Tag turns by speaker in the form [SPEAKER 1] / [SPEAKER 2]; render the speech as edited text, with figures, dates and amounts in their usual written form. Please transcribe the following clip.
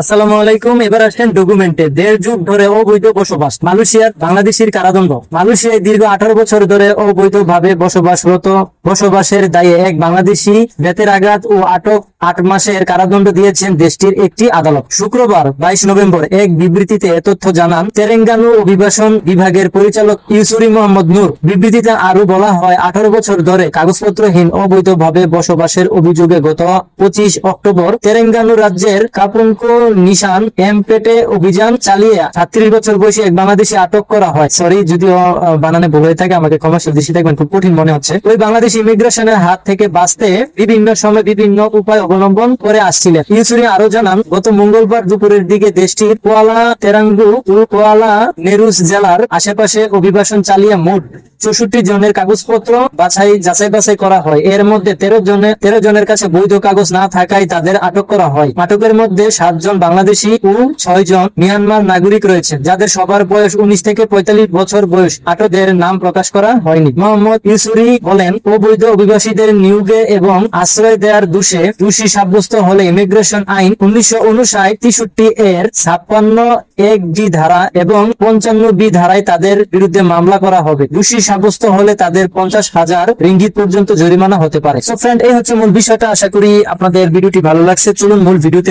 [SPEAKER 1] আসসালামু আলাইকুম। এবার আসেন ডকুমেন্টে। দেড় যুগ ধরে অবৈধ বসবাস মালয়েশিয়ার বাংলাদেশির কারাদণ্ড। মালয়েশিয়ায় দীর্ঘ 18 বছর ধরে অবৈধভাবে বসবাসের দায়ে এক বাংলাদেশি বেতের আঘাত ও আটক 8 মাসের কারাদণ্ড দিয়েছেন দেশটির একটি আদালত। শুক্রবার 22 নভেম্বর এক বিবৃতিতে এ তথ্য জানান তেলেঙ্গানা অভিবাসন বিভাগের পরিচালক ইউসুরি মোহাম্মদ নূর। বিবৃতিতে আরো বলা হয়, 18 বছর ধরে কাগজপত্রহীন অবৈধভাবে বসবাসের অভিযোগে গত 25 অক্টোবর তেলেঙ্গানা রাজ্যের কাপুঙ্ক নিশান এমপেটে অভিযান চালিয়ে 36 বছর বয়সী এক বাংলাদেশি আটক করা হয়। সরি যদিও বানানে ভুল হয়ে থাকে, আমাকে ক্ষমা সুদৃষ্টি দেখবেন, খুব কঠিন মনে হচ্ছে। ওই বাংলাদেশি ইমিগ্রেশনের হাত থেকে বাঁচতে বিভিন্ন সময় বিভিন্ন উপায় অবলম্বন করে আসছিলেন। ইউসুরি আরো জানান, গত মঙ্গলবার দুপুরের দিকে দেশটির কুয়ালা তেরাঙ্গু ও কুয়ালা নেরুস জেলার আশেপাশে অভিবাসন চালিয়ে মোট 64 জনের কাগজপত্র যাচাই বাছাই করা হয়। এর মধ্যে 13 জনের কাছে বৈধ কাগজ না থাকায় তাদের আটক করা হয়। আটকের মধ্যে 7 জন বাংলাদেশি ও 6 জন মিয়ানমার নাগরিক রয়েছে, যাদের সবার বয়স 19 থেকে 45 বছর বয়স। আটকদের নাম প্রকাশ করা হয়নি। মোহাম্মদ ইউসুরি বলেন, অবৈধ অভিবাসীদের নিয়োগে এবং আশ্রয় দেওয়ার দোষী সাব্যস্ত হলে ইমিগ্রেশন আইন 1959-63 এর 56(1)(d) ধারা এবং 55(b) ধারায় তাদের বিরুদ্ধে মামলা করা হবে। দোষী সাব্যস্ত হলে তাদের 50,000 রিঙ্গিত পর্যন্ত জরিমানা হতে পারে। সো ফ্রেন্ড, এই হচ্ছে মূল বিষয়টা। আশা করি আপনাদের ভিডিওটি ভালো লাগছে। চলুন মূল ভিডিওতে